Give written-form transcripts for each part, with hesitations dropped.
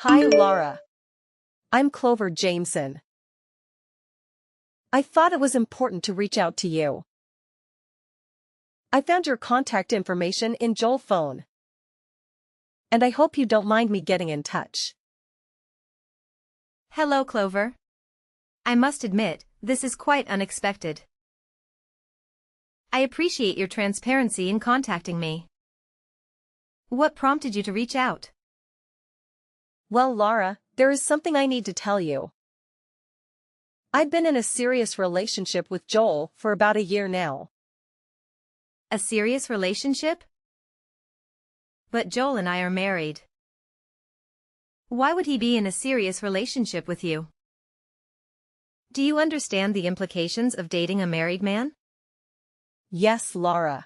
Hi, Laura. I'm Clover Jameson. I thought it was important to reach out to you. I found your contact information in Joel's phone. And I hope you don't mind me getting in touch. Hello, Clover. I must admit, this is quite unexpected. I appreciate your transparency in contacting me. What prompted you to reach out? Well, Laura, there is something I need to tell you. I've been in a serious relationship with Joel for about a year now. A serious relationship? But Joel and I are married. Why would he be in a serious relationship with you? Do you understand the implications of dating a married man? Yes, Laura.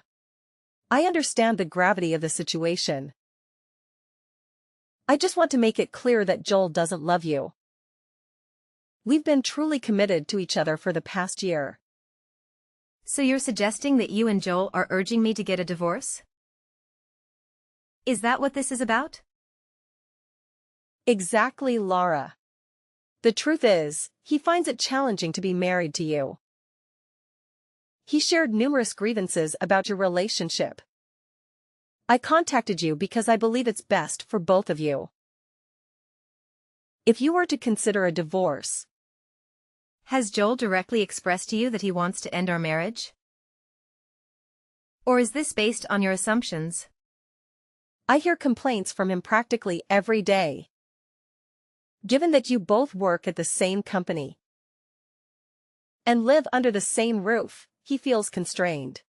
I understand the gravity of the situation. I just want to make it clear that Joel doesn't love you. We've been truly committed to each other for the past year. So you're suggesting that you and Joel are urging me to get a divorce? Is that what this is about? Exactly, Laura. The truth is, he finds it challenging to be married to you. He shared numerous grievances about your relationship. I contacted you because I believe it's best for both of you. If you were to consider a divorce. Has Joel directly expressed to you that he wants to end our marriage? Or is this based on your assumptions? I hear complaints from him practically every day. Given that you both work at the same company and live under the same roof, he feels constrained.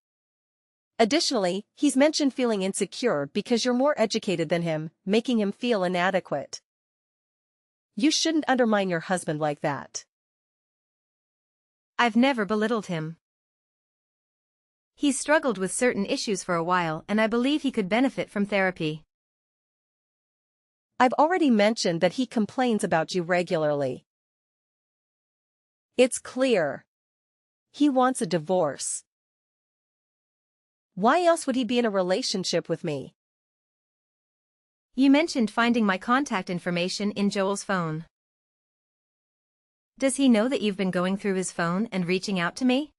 Additionally, he's mentioned feeling insecure because you're more educated than him, making him feel inadequate. You shouldn't undermine your husband like that. I've never belittled him. He's struggled with certain issues for a while, and I believe he could benefit from therapy. I've already mentioned that he complains about you regularly. It's clear. He wants a divorce. Why else would he be in a relationship with me? You mentioned finding my contact information in Joel's phone. Does he know that you've been going through his phone and reaching out to me?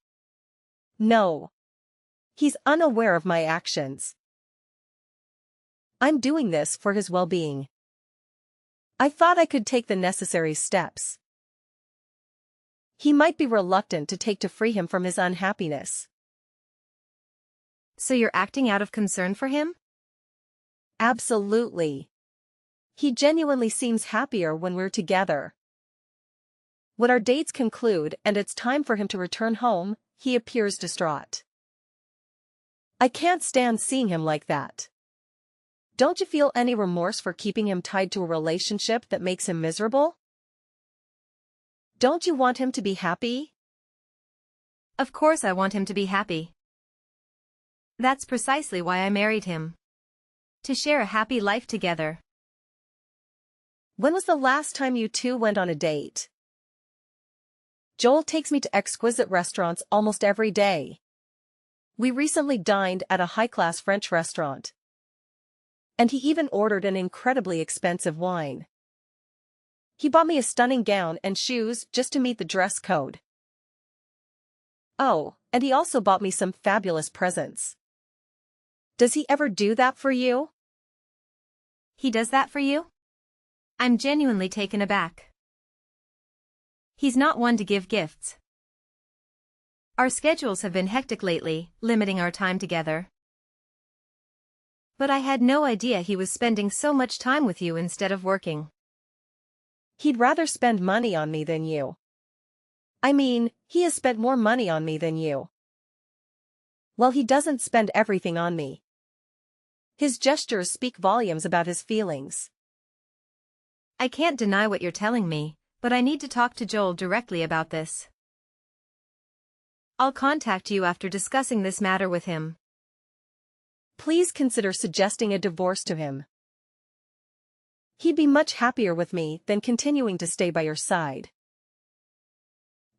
No. He's unaware of my actions. I'm doing this for his well-being. I thought I could take the necessary steps. He might be reluctant to take to free him from his unhappiness. So you're acting out of concern for him? Absolutely. He genuinely seems happier when we're together. When our dates conclude and it's time for him to return home, he appears distraught. I can't stand seeing him like that. Don't you feel any remorse for keeping him tied to a relationship that makes him miserable? Don't you want him to be happy? Of course I want him to be happy. That's precisely why I married him. To share a happy life together. When was the last time you two went on a date? Joel takes me to exquisite restaurants almost every day. We recently dined at a high-class French restaurant. And he even ordered an incredibly expensive wine. He bought me a stunning gown and shoes just to meet the dress code. Oh, and he also bought me some fabulous presents. Does he ever do that for you? He does that for you? I'm genuinely taken aback. He's not one to give gifts. Our schedules have been hectic lately, limiting our time together. But I had no idea he was spending so much time with you instead of working. He'd rather spend money on me than you. I mean, he has spent more money on me than you. Well, he doesn't spend everything on me. His gestures speak volumes about his feelings. I can't deny what you're telling me, but I need to talk to Joel directly about this. I'll contact you after discussing this matter with him. Please consider suggesting a divorce to him. He'd be much happier with me than continuing to stay by your side.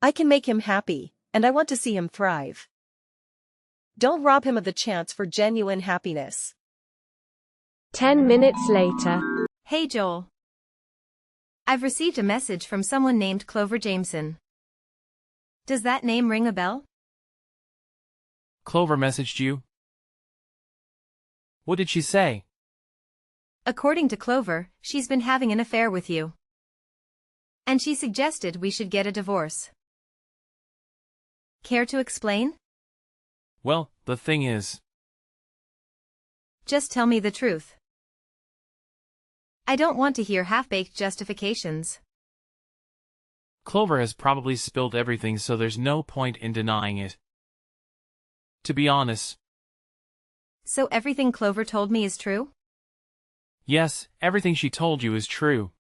I can make him happy, and I want to see him thrive. Don't rob him of the chance for genuine happiness. 10 minutes later. Hey Joel. I've received a message from someone named Clover Jameson. Does that name ring a bell? Clover messaged you? What did she say? According to Clover, she's been having an affair with you. And she suggested we should get a divorce. Care to explain? Well, the thing is, Just tell me the truth. I don't want to hear half-baked justifications. Clover has probably spilled everything, so there's no point in denying it. To be honest, So everything Clover told me is true? yes, everything she told you is true.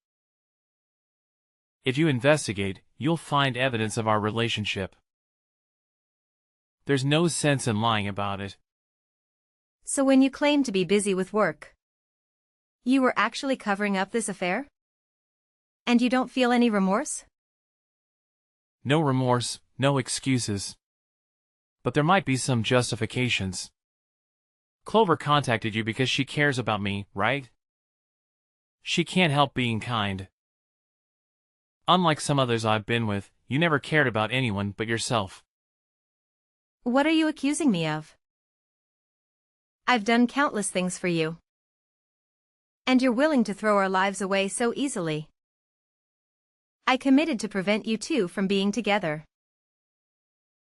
If you investigate, you'll find evidence of our relationship. There's no sense in lying about it. So when you claimed to be busy with work, you were actually covering up this affair? And you don't feel any remorse? No remorse, no excuses. But there might be some justifications. Clover contacted you because she cares about me, right? She can't help being kind. Unlike some others I've been with, you never cared about anyone but yourself. What are you accusing me of? I've done countless things for you. And you're willing to throw our lives away so easily. I committed to prevent you two from being together.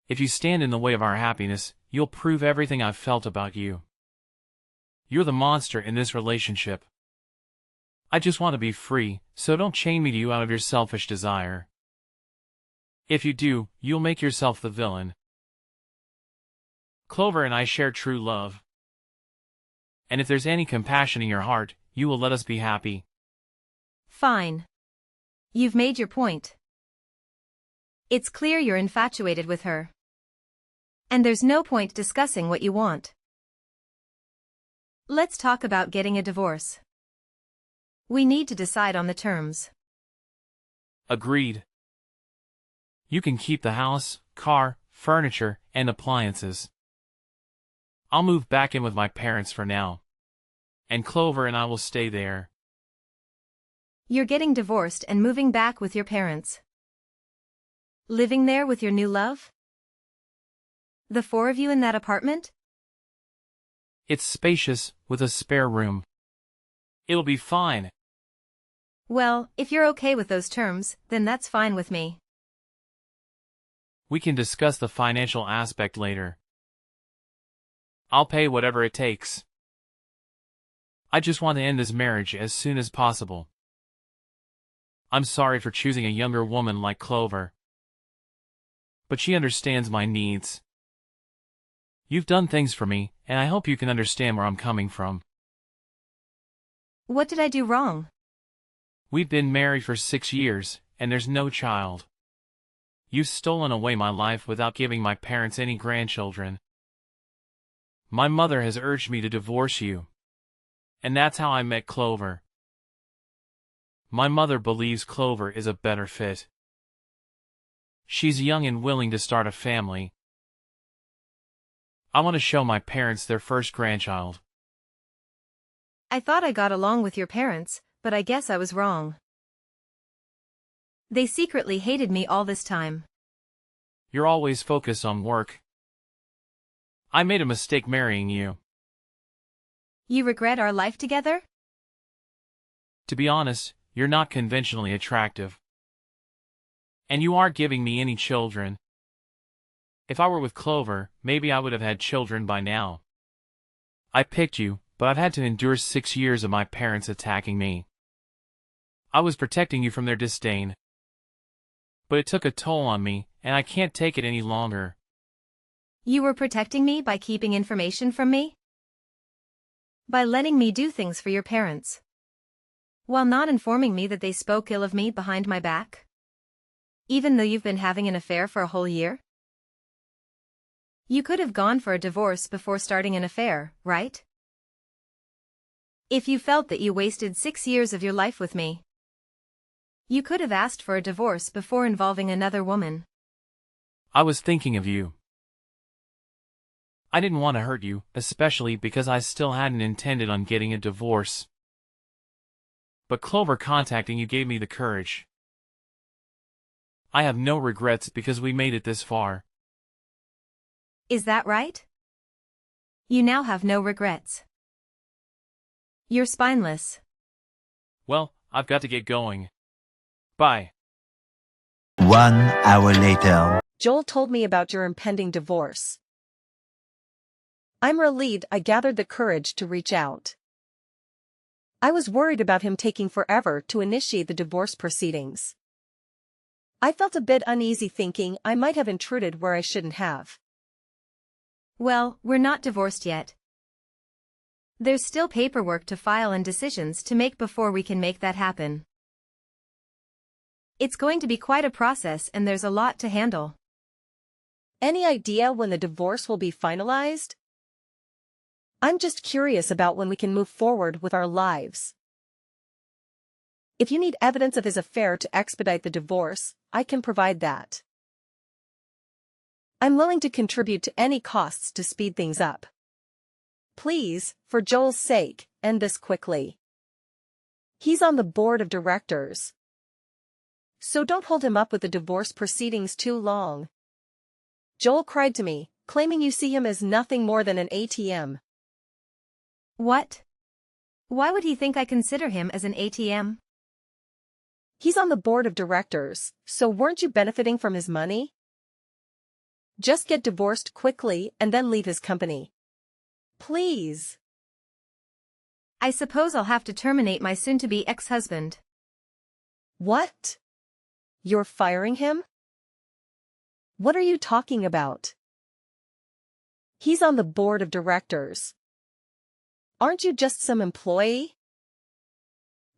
If you stand in the way of our happiness, you'll prove everything I've felt about you. You're the monster in this relationship. I just want to be free, so don't chain me to you out of your selfish desire. If you do, you'll make yourself the villain. Clover and I share true love. And if there's any compassion in your heart, you will let us be happy. Fine. You've made your point. It's clear you're infatuated with her. And there's no point discussing what you want. Let's talk about getting a divorce. We need to decide on the terms. Agreed. You can keep the house, car, furniture, and appliances. I'll move back in with my parents for now. And Clover and I will stay there. You're getting divorced and moving back with your parents. Living there with your new love? The four of you in that apartment? It's spacious, with a spare room. It'll be fine. Well, if you're okay with those terms, then that's fine with me. We can discuss the financial aspect later. I'll pay whatever it takes. I just want to end this marriage as soon as possible. I'm sorry for choosing a younger woman like Clover. But she understands my needs. You've done things for me, and I hope you can understand where I'm coming from. What did I do wrong? We've been married for 6 years, and there's no child. You've stolen away my life without giving my parents any grandchildren. My mother has urged me to divorce you. And that's how I met Clover. My mother believes Clover is a better fit. She's young and willing to start a family. I want to show my parents their first grandchild. I thought I got along with your parents, but I guess I was wrong. They secretly hated me all this time. You're always focused on work. I made a mistake marrying you. You regret our life together? To be honest, you're not conventionally attractive. And you aren't giving me any children. If I were with Clover, maybe I would have had children by now. I picked you, but I've had to endure 6 years of my parents attacking me. I was protecting you from their disdain. But it took a toll on me, and I can't take it any longer. You were protecting me by keeping information from me? By letting me do things for your parents? While not informing me that they spoke ill of me behind my back? Even though you've been having an affair for a whole year? You could have gone for a divorce before starting an affair, right? If you felt that you wasted 6 years of your life with me, you could have asked for a divorce before involving another woman. I was thinking of you. I didn't want to hurt you, especially because I still hadn't intended on getting a divorce. But Clover contacting you gave me the courage. I have no regrets because we made it this far. Is that right? You now have no regrets. You're spineless. Well, I've got to get going. Bye. 1 hour later. Joel told me about your impending divorce. I'm relieved I gathered the courage to reach out. I was worried about him taking forever to initiate the divorce proceedings. I felt a bit uneasy thinking I might have intruded where I shouldn't have. Well, we're not divorced yet. There's still paperwork to file and decisions to make before we can make that happen. It's going to be quite a process and there's a lot to handle. Any idea when the divorce will be finalized? I'm just curious about when we can move forward with our lives. If you need evidence of his affair to expedite the divorce, I can provide that. I'm willing to contribute to any costs to speed things up. Please, for Joel's sake, end this quickly. He's on the board of directors. So don't hold him up with the divorce proceedings too long. Joel cried to me, claiming you see him as nothing more than an ATM. What? Why would he think I consider him as an ATM? He's on the board of directors, so weren't you benefiting from his money? Just get divorced quickly and then leave his company. Please. I suppose I'll have to terminate my soon-to-be ex-husband. What? You're firing him? What are you talking about? He's on the board of directors. Aren't you just some employee?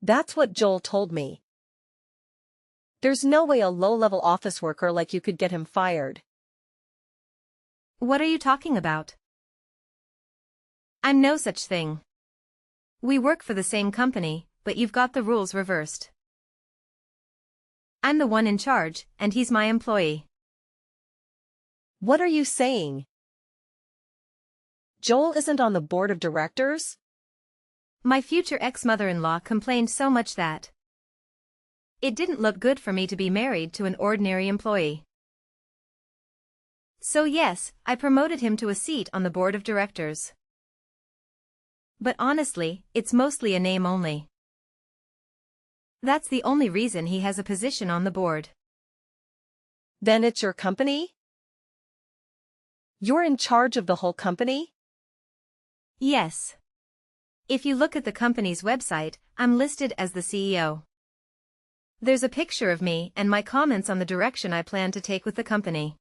That's what Joel told me. There's no way a low-level office worker like you could get him fired. What are you talking about? I'm no such thing. We work for the same company, but you've got the rules reversed. I'm the one in charge, and he's my employee. What are you saying? Joel isn't on the board of directors? My future ex-mother-in-law complained so much that it didn't look good for me to be married to an ordinary employee. So yes, I promoted him to a seat on the board of directors. But honestly, it's mostly a name only. That's the only reason he has a position on the board. Then it's your company? You're in charge of the whole company? Yes. If you look at the company's website, I'm listed as the CEO. There's a picture of me and my comments on the direction I plan to take with the company.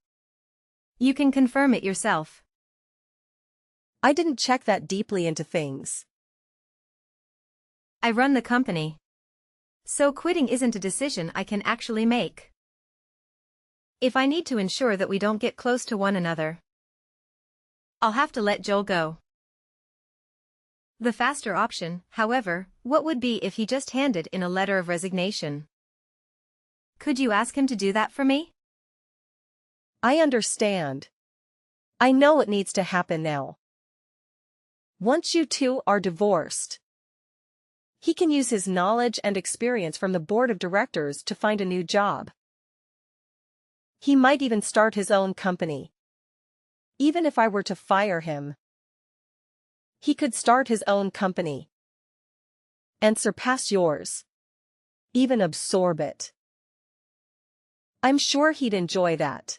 You can confirm it yourself. I didn't check that deeply into things. I run the company. So quitting isn't a decision I can actually make. If I need to ensure that we don't get close to one another, I'll have to let Joel go. The faster option, however, what would be if he just handed in a letter of resignation? Could you ask him to do that for me? I understand. I know it needs to happen now. Once you two are divorced, he can use his knowledge and experience from the board of directors to find a new job. He might even start his own company. Even if I were to fire him, he could start his own company and surpass yours. Even absorb it. I'm sure he'd enjoy that.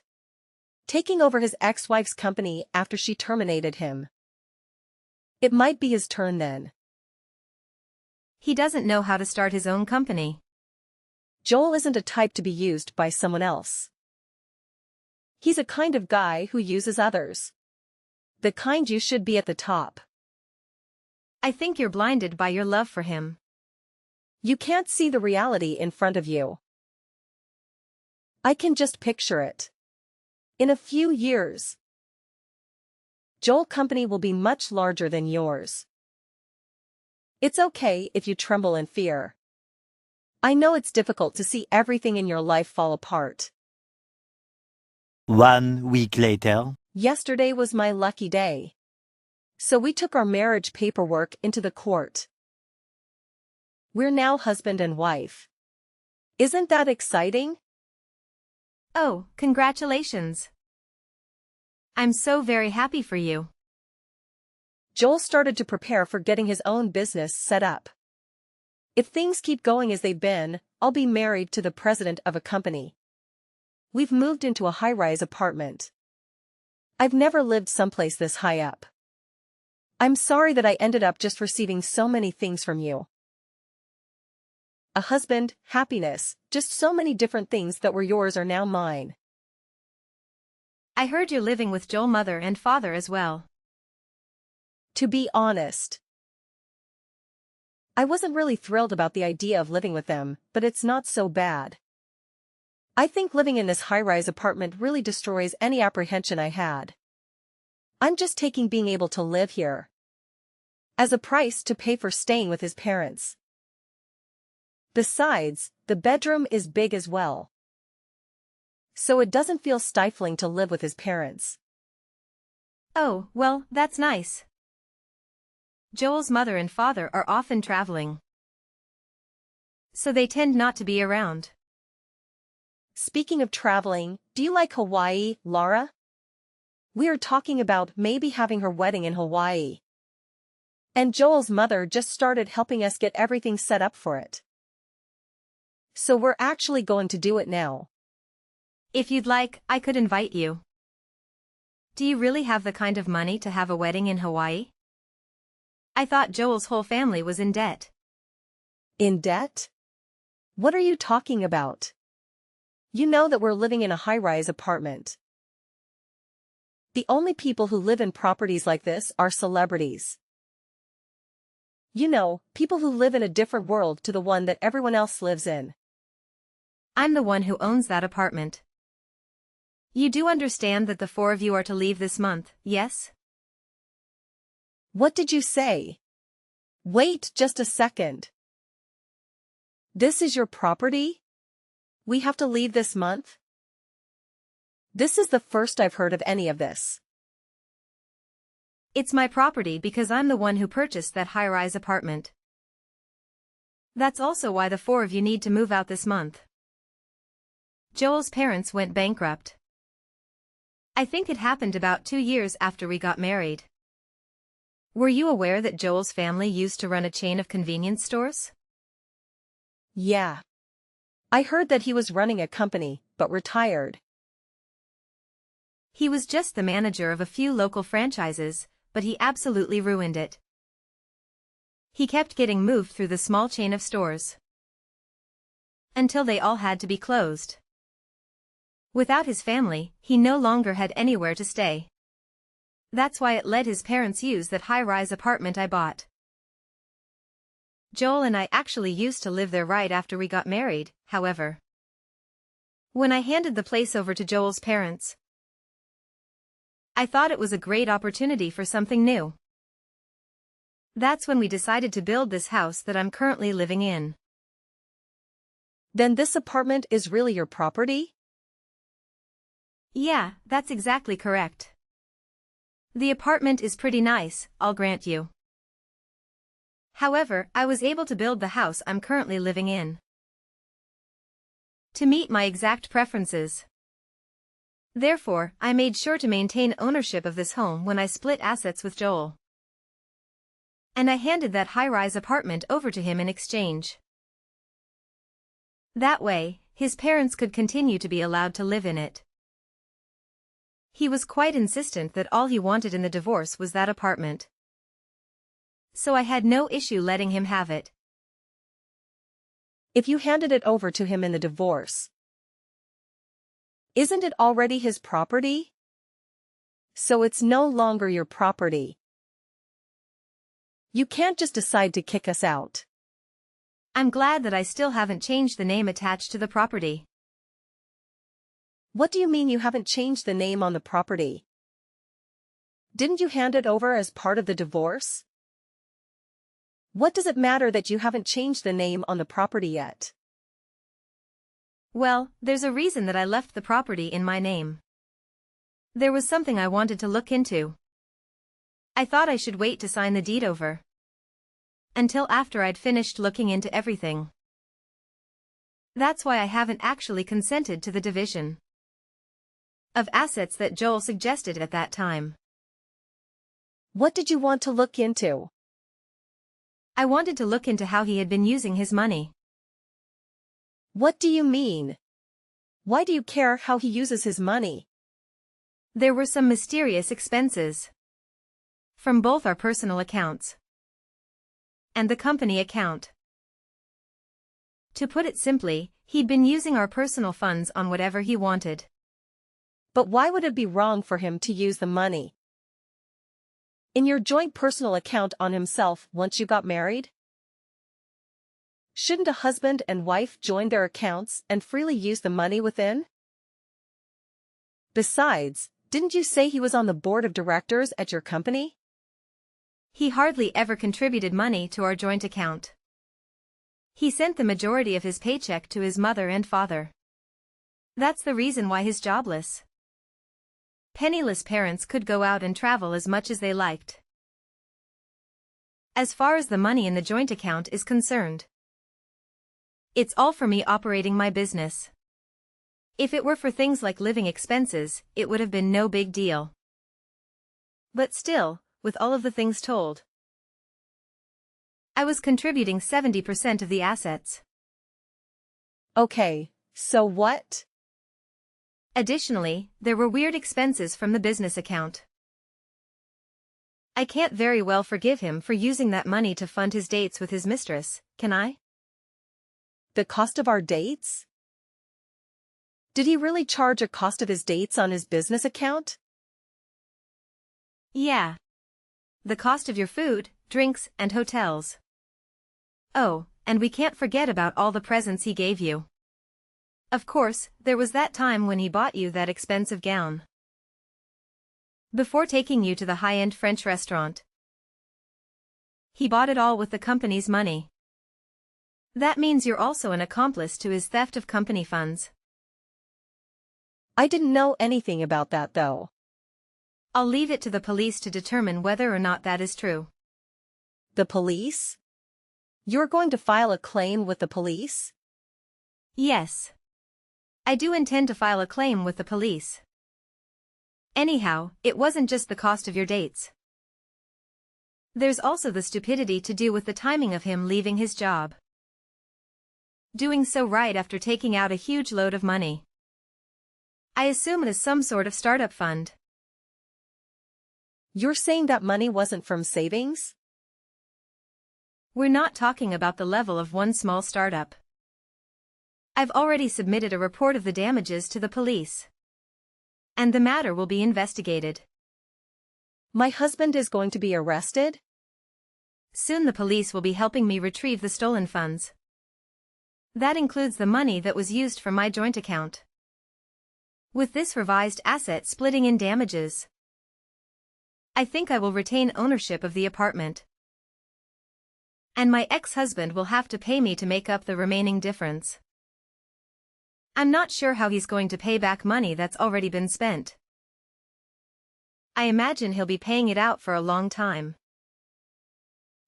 Taking over his ex-wife's company after she terminated him. It might be his turn then. He doesn't know how to start his own company. Joel isn't a type to be used by someone else. He's a kind of guy who uses others. The kind you should be at the top. I think you're blinded by your love for him. You can't see the reality in front of you. I can just picture it. In a few years, Joel's company will be much larger than yours. It's okay if you tremble in fear. I know it's difficult to see everything in your life fall apart. 1 week later. Yesterday was my lucky day. So we took our marriage paperwork into the court. We're now husband and wife. Isn't that exciting? Oh, congratulations. I'm so very happy for you. Joel started to prepare for getting his own business set up. If things keep going as they've been, I'll be married to the president of a company. We've moved into a high-rise apartment. I've never lived someplace this high up. I'm sorry that I ended up just receiving so many things from you. A husband, happiness, just so many different things that were yours are now mine. I heard you're living with Joel's mother and father as well. To be honest, I wasn't really thrilled about the idea of living with them, but it's not so bad. I think living in this high-rise apartment really destroys any apprehension I had. I'm just taking being able to live here as a price to pay for staying with his parents. Besides, the bedroom is big as well, so it doesn't feel stifling to live with his parents. Oh, well, that's nice. Joel's mother and father are often traveling, so they tend not to be around. Speaking of traveling, do you like Hawaii, Laura? We are talking about maybe having her wedding in Hawaii. And Joel's mother just started helping us get everything set up for it. So we're actually going to do it now. If you'd like, I could invite you. Do you really have the kind of money to have a wedding in Hawaii? I thought Joel's whole family was in debt. In debt? What are you talking about? You know that we're living in a high-rise apartment. The only people who live in properties like this are celebrities. You know, people who live in a different world to the one that everyone else lives in. I'm the one who owns that apartment. You do understand that the four of you are to leave this month, yes? What did you say? Wait just a second. This is your property? We have to leave this month? This is the first I've heard of any of this. It's my property because I'm the one who purchased that high-rise apartment. That's also why the four of you need to move out this month. Joel's parents went bankrupt. I think it happened about 2 years after we got married. Were you aware that Joel's family used to run a chain of convenience stores? Yeah. I heard that he was running a company, but retired. He was just the manager of a few local franchises, but he absolutely ruined it. He kept getting moved through the small chain of stores until they all had to be closed. Without his family, he no longer had anywhere to stay. That's why it let his parents use that high-rise apartment I bought. Joel and I actually used to live there right after we got married, however. When I handed the place over to Joel's parents, I thought it was a great opportunity for something new. That's when we decided to build this house that I'm currently living in. Then this apartment is really your property? Yeah, that's exactly correct. The apartment is pretty nice, I'll grant you. However, I was able to build the house I'm currently living in to meet my exact preferences. Therefore, I made sure to maintain ownership of this home when I split assets with Joel. And I handed that high-rise apartment over to him in exchange. That way, his parents could continue to be allowed to live in it. He was quite insistent that all he wanted in the divorce was that apartment. So I had no issue letting him have it. If you handed it over to him in the divorce, isn't it already his property? So it's no longer your property. You can't just decide to kick us out. I'm glad that I still haven't changed the name attached to the property. What do you mean you haven't changed the name on the property? Didn't you hand it over as part of the divorce? What does it matter that you haven't changed the name on the property yet? Well, there's a reason that I left the property in my name. There was something I wanted to look into. I thought I should wait to sign the deed over until after I'd finished looking into everything. That's why I haven't actually consented to the division of assets that Joel suggested at that time. What did you want to look into? I wanted to look into how he had been using his money. What do you mean? Why do you care how he uses his money? There were some mysterious expenses from both our personal accounts and the company account. To put it simply, he'd been using our personal funds on whatever he wanted. But why would it be wrong for him to use the money in your joint personal account on himself once you got married? Shouldn't a husband and wife join their accounts and freely use the money within? Besides, didn't you say he was on the board of directors at your company? He hardly ever contributed money to our joint account. He sent the majority of his paycheck to his mother and father. That's the reason why he's jobless. Penniless parents could go out and travel as much as they liked. As far as the money in the joint account is concerned, it's all for me operating my business. If it were for things like living expenses, it would have been no big deal. But still, with all of the things told, I was contributing 70% of the assets. Okay, so what? Additionally, there were weird expenses from the business account. I can't very well forgive him for using that money to fund his dates with his mistress, can I? The cost of our dates? Did he really charge a cost of his dates on his business account? Yeah. The cost of your food, drinks, and hotels. Oh, and we can't forget about all the presents he gave you. Of course, there was that time when he bought you that expensive gown before taking you to the high-end French restaurant. He bought it all with the company's money. That means you're also an accomplice to his theft of company funds. I didn't know anything about that though. I'll leave it to the police to determine whether or not that is true. The police? You're going to file a claim with the police? Yes. I do intend to file a claim with the police. Anyhow, it wasn't just the cost of your dates. There's also the stupidity to do with the timing of him leaving his job. Doing so right after taking out a huge load of money. I assume it is some sort of startup fund. You're saying that money wasn't from savings? We're not talking about the level of one small startup. I've already submitted a report of the damages to the police, and the matter will be investigated. My husband is going to be arrested? Soon the police will be helping me retrieve the stolen funds. That includes the money that was used for my joint account. With this revised asset splitting in damages, I think I will retain ownership of the apartment. And my ex-husband will have to pay me to make up the remaining difference. I'm not sure how he's going to pay back money that's already been spent. I imagine he'll be paying it out for a long time.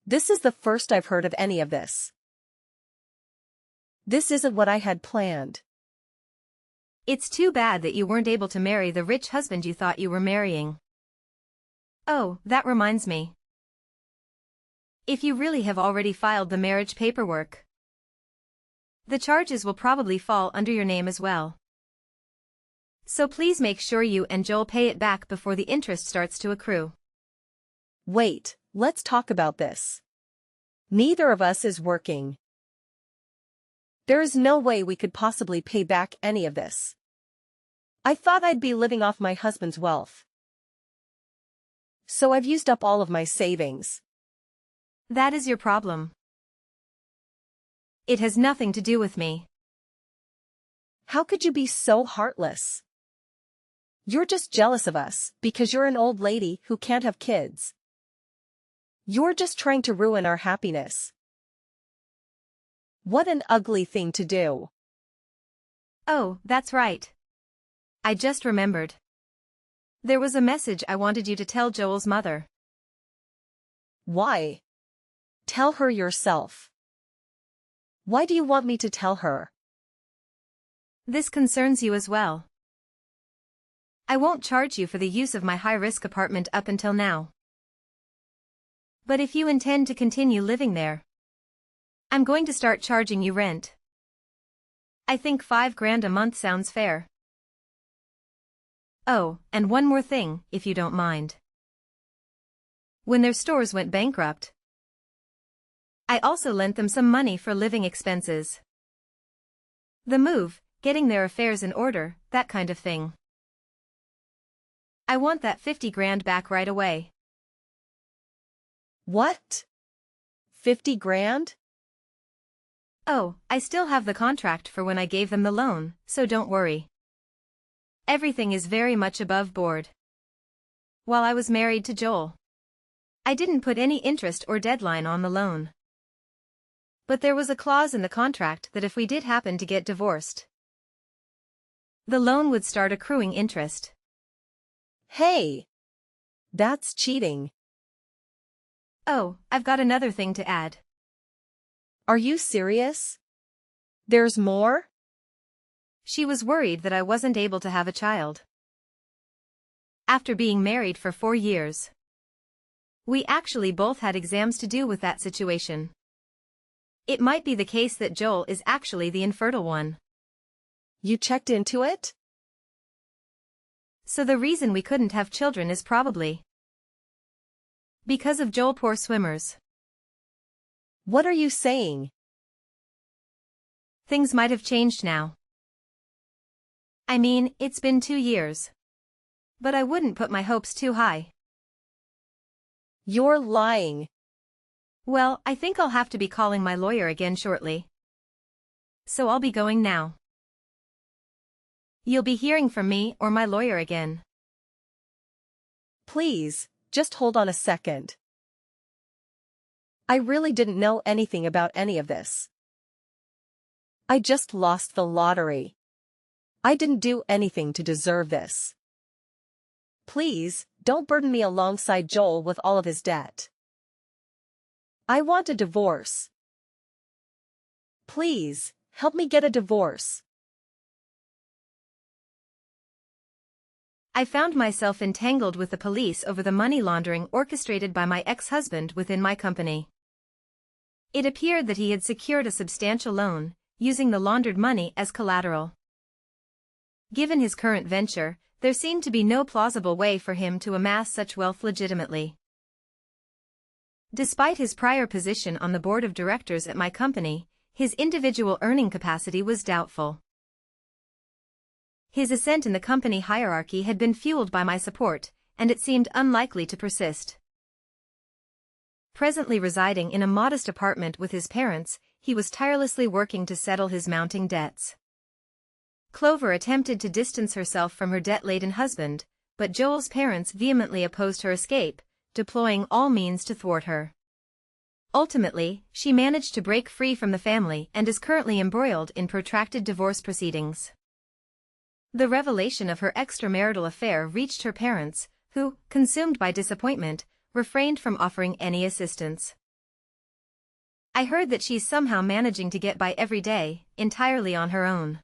This is the first I've heard of any of this. This isn't what I had planned. It's too bad that you weren't able to marry the rich husband you thought you were marrying. Oh, that reminds me. If you really have already filed the marriage paperwork, the charges will probably fall under your name as well. So please make sure you and Joel pay it back before the interest starts to accrue. Wait, let's talk about this. Neither of us is working. There is no way we could possibly pay back any of this. I thought I'd be living off my husband's wealth. So I've used up all of my savings. That is your problem. It has nothing to do with me. How could you be so heartless? You're just jealous of us because you're an old lady who can't have kids. You're just trying to ruin our happiness. What an ugly thing to do. Oh, that's right. I just remembered. There was a message I wanted you to tell Joel's mother. Why? Tell her yourself. Why do you want me to tell her? This concerns you as well. I won't charge you for the use of my high-risk apartment up until now. But if you intend to continue living there, I'm going to start charging you rent. I think $5,000 a month sounds fair. Oh, and one more thing, if you don't mind. When their stores went bankrupt, I also lent them some money for living expenses. The move, getting their affairs in order, that kind of thing. I want that $50,000 back right away. What? $50,000? Oh, I still have the contract for when I gave them the loan, so don't worry. Everything is very much above board. While I was married to Joel, I didn't put any interest or deadline on the loan. But there was a clause in the contract that if we did happen to get divorced, the loan would start accruing interest. Hey! That's cheating. Oh, I've got another thing to add. Are you serious? There's more? She was worried that I wasn't able to have a child. After being married for 4 years, we actually both had exams to do with that situation. It might be the case that Joel is actually the infertile one. You checked into it? So the reason we couldn't have children is probably because of Joel. Poor swimmers. What are you saying? Things might have changed now. I mean, it's been 2 years. But I wouldn't put my hopes too high. You're lying. Well, I think I'll have to be calling my lawyer again shortly. So I'll be going now. You'll be hearing from me or my lawyer again. Please, just hold on a second. I really didn't know anything about any of this. I just lost the lottery. I didn't do anything to deserve this. Please, don't burden me alongside Joel with all of his debt. I want a divorce. Please, help me get a divorce. I found myself entangled with the police over the money laundering orchestrated by my ex-husband within my company. It appeared that he had secured a substantial loan, using the laundered money as collateral. Given his current venture, there seemed to be no plausible way for him to amass such wealth legitimately. Despite his prior position on the board of directors at my company, his individual earning capacity was doubtful. His ascent in the company hierarchy had been fueled by my support, and it seemed unlikely to persist. Presently residing in a modest apartment with his parents, he was tirelessly working to settle his mounting debts. Clover attempted to distance herself from her debt-laden husband, but Joel's parents vehemently opposed her escape, deploying all means to thwart her. Ultimately, she managed to break free from the family and is currently embroiled in protracted divorce proceedings. The revelation of her extramarital affair reached her parents, who, consumed by disappointment, refrained from offering any assistance. I heard that she's somehow managing to get by every day, entirely on her own.